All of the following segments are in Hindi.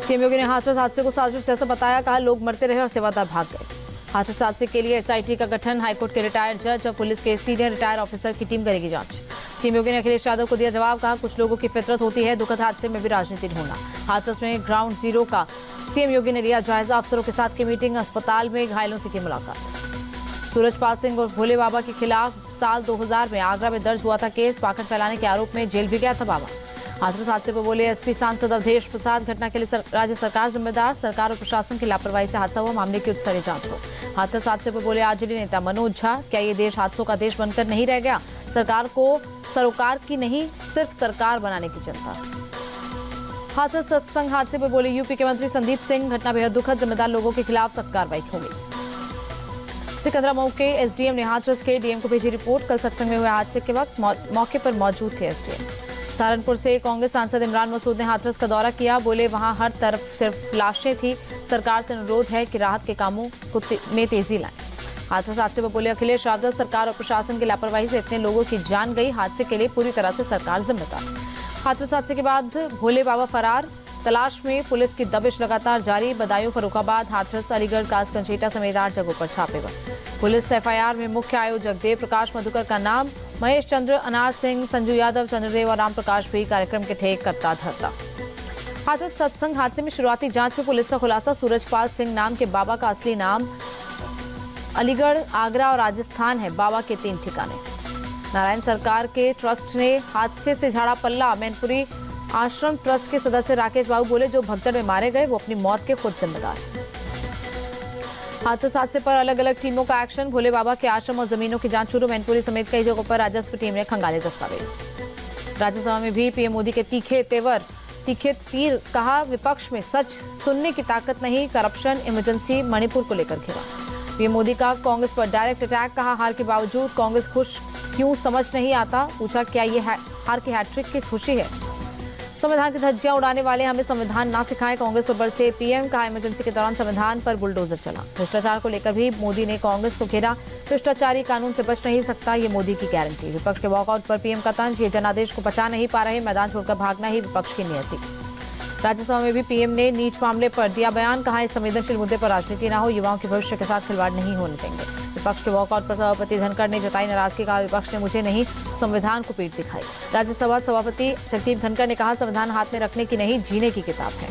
सीएम योगी ने हाथरस हादसे को साजिश जैसा बताया, कहा लोग मरते रहे और सेवादार भाग गए। हाथरस हादसे के लिए एसआईटी का गठन, हाईकोर्ट के रिटायर्ड जज और पुलिस के सीनियर रिटायर्ड ऑफिसर की टीम करेगी जांच। सीएम योगी ने अखिलेश यादव को दिया जवाब, कहा कुछ लोगों की फितरत होती है दुखद हादसे में भी राजनीति ढूंढना। हाथरस में ग्राउंड जीरो का सीएम योगी ने लिया जायजा, अफसरों के साथ की मीटिंग, अस्पताल में घायलों से की मुलाकात। सूरजपाल सिंह और भोले बाबा के खिलाफ साल 2000 में आगरा में दर्ज हुआ था केस, पाखंड फैलाने के आरोप में जेल भी गया था बाबा। हाथरस हादसे पर बोले एसपी सांसद अवधेश प्रसाद, घटना के लिए राज्य सरकार जिम्मेदार, सरकार और प्रशासन की लापरवाही से हादसा हुआ, मामले की उच्चस्तरीय जांच हो। हाथरस हादसे पर बोले आरजेडी नेता मनोज झा, क्या ये देश हादसों का देश बनकर नहीं रह गया? सरकार को सरोकार की नहीं, सिर्फ सरकार बनाने की चिंता। हाथरस सत्संग हादसे पर बोले यूपी के मंत्री संदीप सिंह, घटना बेहद दुखद, जिम्मेदार लोगों के खिलाफ सख्त कार्रवाई होगी। सिकंदरा मऊ के एसडीएम ने हाथरस के डीएम को भेजी रिपोर्ट, कल सत्संग में हुए हादसे के वक्त मौके पर मौजूद थे एसडीएम। सहारनपुर से कांग्रेस सांसद इमरान मसूद ने हाथरस का दौरा किया, बोले वहां हर तरफ सिर्फ लाशें थी, सरकार से अनुरोध है कि राहत के कामों में तेजी लाएं। हाथरस हादसे पर बोले अखिलेश यादव, सरकार और प्रशासन की लापरवाही से इतने लोगों की जान गई, हादसे के लिए पूरी तरह से सरकार जिम्मेदार। हाथरस हादसे के बाद भोले बाबा फरार, तलाश में पुलिस की दबिश लगातार जारी, बदायूं, फर्रुखाबाद, हाथरस, अलीगढ़, कासगंज में 8 जगहों पर छापेमारी। पुलिस एफआईआर में मुख्य आयोजक देव प्रकाश मधुकर का नाम, महेश चंद्र, अनार सिंह, संजू यादव, चंद्रदेव और राम प्रकाश भी कार्यक्रम के थे करता धरता। हाथरस सत्संग हादसे में शुरुआती जांच में पुलिस का खुलासा, सूरजपाल सिंह नाम के बाबा का असली नाम अलीगढ़, आगरा और राजस्थान है, बाबा के 3 ठिकाने। नारायण सरकार के ट्रस्ट ने हादसे से झाड़ा पल्ला, मैनपुरी आश्रम ट्रस्ट के सदस्य राकेश बाबू बोले जो भगदड़ में मारे गए वो अपनी मौत के खुद जिम्मेदार। हाथरस हादसे पर अलग अलग टीमों का एक्शन, भोले बाबा के आश्रम और जमीनों की जांच शुरू, मैनपुरी समेत कई जगहों पर राजस्व टीम ने खंगाले दस्तावेज। राज्यसभा में भी पीएम मोदी के तीखे तीर, कहा विपक्ष में सच सुनने की ताकत नहीं, करप्शन, इमरजेंसी, मणिपुर को लेकर घिरा। पीएम मोदी का कांग्रेस पर डायरेक्ट अटैक, कहा हार के बावजूद कांग्रेस खुश क्यों समझ नहीं आता, पूछा क्या ये हार की हैट्रिक की खुशी है? संविधान की धज्जियां उड़ाने वाले हमें संविधान ना सिखाएं, कांग्रेस पर बरसे पीएम, कहा इमरजेंसी के दौरान संविधान पर बुलडोजर चला। भ्रष्टाचार को लेकर भी मोदी ने कांग्रेस को घेरा, भ्रष्टाचारी कानून से बच नहीं सकता, ये मोदी की गारंटी। विपक्ष के वॉकआउट पर पीएम का तंज, ये जनादेश को पचा नहीं पा रहे, मैदान छोड़कर भागना ही विपक्ष की नियति। राज्यसभा में भी पीएम ने नीट मामले पर दिया बयान, कहा इस संवेदनशील मुद्दे पर राजनीति न हो, युवाओं के भविष्य के साथ खिलवाड़ नहीं होने देंगे। विपक्ष के वॉकआउट पर सभापति धनखड़ ने जताई नाराजगी, कहा विपक्ष ने मुझे नहीं संविधान को पीठ दिखाई। राज्यसभा सभापति जगदीप धनखड़ ने कहा संविधान हाथ में रखने की नहीं, जीने की किताब है।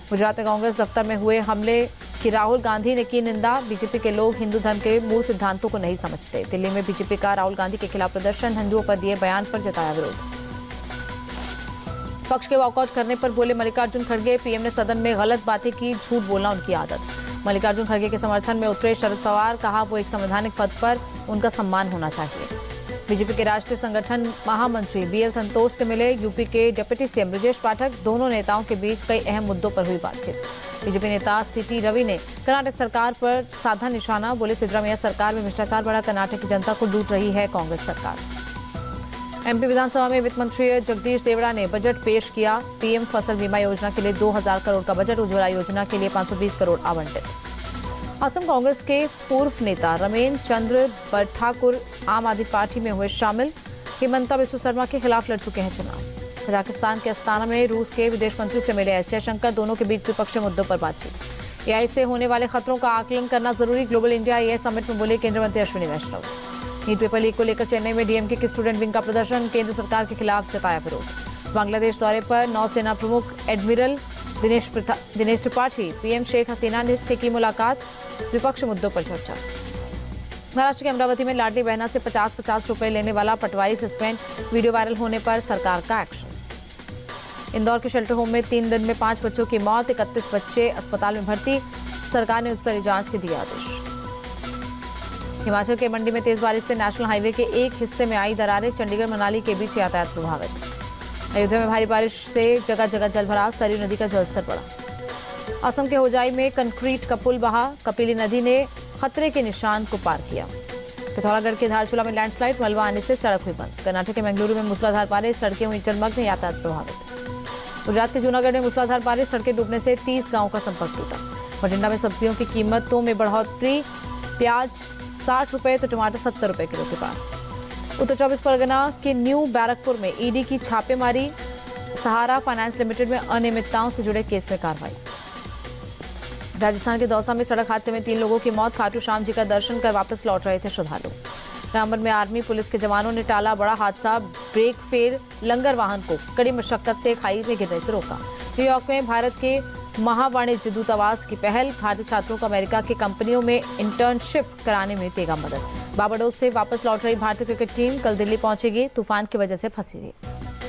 गुजरात में कांग्रेस दफ्तर में हुए हमले की राहुल गांधी ने की निंदा, बीजेपी के लोग हिंदू धर्म के मूल सिद्धांतों को नहीं समझते। दिल्ली में बीजेपी का राहुल गांधी के खिलाफ प्रदर्शन, हिंदुओं पर दिए बयान पर जताया विरोध। पक्ष के वॉकआउट करने पर बोले मल्लिकार्जुन खड़गे, पीएम ने सदन में गलत बातें की, झूठ बोलना उनकी आदत। मल्लिकार्जुन खड़गे के समर्थन में उतरे शरद पवार, कहा वो एक संवैधानिक पद पर उनका सम्मान होना चाहिए। बीजेपी के राष्ट्रीय संगठन महामंत्री बीएल संतोष से मिले यूपी के डिप्टी सीएम ब्रजेश पाठक, दोनों नेताओं के बीच कई अहम मुद्दों पर हुई बातचीत। बीजेपी नेता सीटी रवि ने कर्नाटक सरकार पर साधा निशाना, बोले सिद्धरामैया सरकार में भ्रष्टाचार बढ़ा, कर्नाटक की जनता को लूट रही है कांग्रेस सरकार। एमपी विधानसभा में वित्त मंत्री जगदीश देवड़ा ने बजट पेश किया, पीएम फसल बीमा योजना के लिए 2000 करोड़ का बजट, उज्ज्वला योजना के लिए 520 करोड़ आवंटित। असम कांग्रेस के पूर्व नेता रमेन चंद्र बरठाकुर आम आदमी पार्टी में हुए शामिल, हिमंता बिस्व शर्मा के खिलाफ लड़ चुके हैं चुनाव। कजाकिस्तान के अस्ताना में रूस के विदेश मंत्री से मिले एस जयशंकर, दोनों के बीच द्विपक्षीय मुद्दों पर बातचीत। एआई से होने वाले खतरों का आकलन करना जरूरी, ग्लोबल इंडिया एआई समिट में बोले केंद्रीय मंत्री अश्विनी वैष्णव। नीट पेपर लीक को लेकर चेन्नई में डीएमके की स्टूडेंट विंग का प्रदर्शन, केंद्र सरकार के खिलाफ जताया विरोध। बांग्लादेश दौरे पर नौसेना प्रमुख एडमिरल दिनेश त्रिपाठी, पीएम शेख हसीना से की मुलाकात, द्विपक्षीय मुद्दों पर चर्चा। महाराष्ट्र के अमरावती में लाडली बहना से 50-50 रुपए लेने वाला पटवारी सस्पेंड, वीडियो वायरल होने पर सरकार का एक्शन। इंदौर के शेल्टर होम में 3 दिन में 5 बच्चों की मौत, 31 बच्चे अस्पताल में भर्ती, सरकार ने उच्चस्तरीय जांच के दिए आदेश। हिमाचल के मंडी में तेज बारिश से नेशनल हाईवे के एक हिस्से में आई दरारें, चंडीगढ़ मनाली के बीच यातायात प्रभावित। अयोध्या में भारी बारिश से जगह जगह जलभराव, सरयू नदी का जलस्तर बढ़ा। असम के होजाई में कंक्रीट का पुल बहा, कपिली नदी ने खतरे के निशान को पार किया। पिथौरागढ़ के धारचूला में लैंडस्लाइड, मलबा आने से सड़क हुई बंद। कर्नाटक के मंगलुरु में मूसलाधार बारिश, सड़कें हुई जलमग्न, यातायात प्रभावित। गुजरात के जूनागढ़ में मूसलाधार बारिश, सड़कें डूबने से 30 गांवों का संपर्क टूटा। बठिंडा में सब्जियों की कीमतों में बढ़ोतरी, प्याज 60 रुपए तो टमाटर 70 रुपए किलो के पार। उत्तर 24 परगना के न्यू बैरकपुर में ईडी की छापेमारी, सहारा फाइनेंस लिमिटेड में अनियमितताओं से जुड़े केस में कार्रवाई। राजस्थान के दौसा में सड़क हादसे में 3 लोगों की मौत। खाटू श्याम जी का दर्शन कर वापस लौट रहे थे श्रद्धालु। रामबन में आर्मी पुलिस के जवानों ने टाला बड़ा हादसा। ब्रेक फेल लंगर वाहन को कड़ी मशक्कत से खाई में गिरने से रोका। न्यूयॉर्क में भारत के महावाणिज्य दूतावास की पहल। भारतीय छात्रों को अमेरिका की कंपनियों में इंटर्नशिप कराने में देगा मदद। बारबाडोस से वापस लौट रही भारतीय क्रिकेट टीम कल दिल्ली पहुंचेगी। तूफान की वजह से फंसी थी।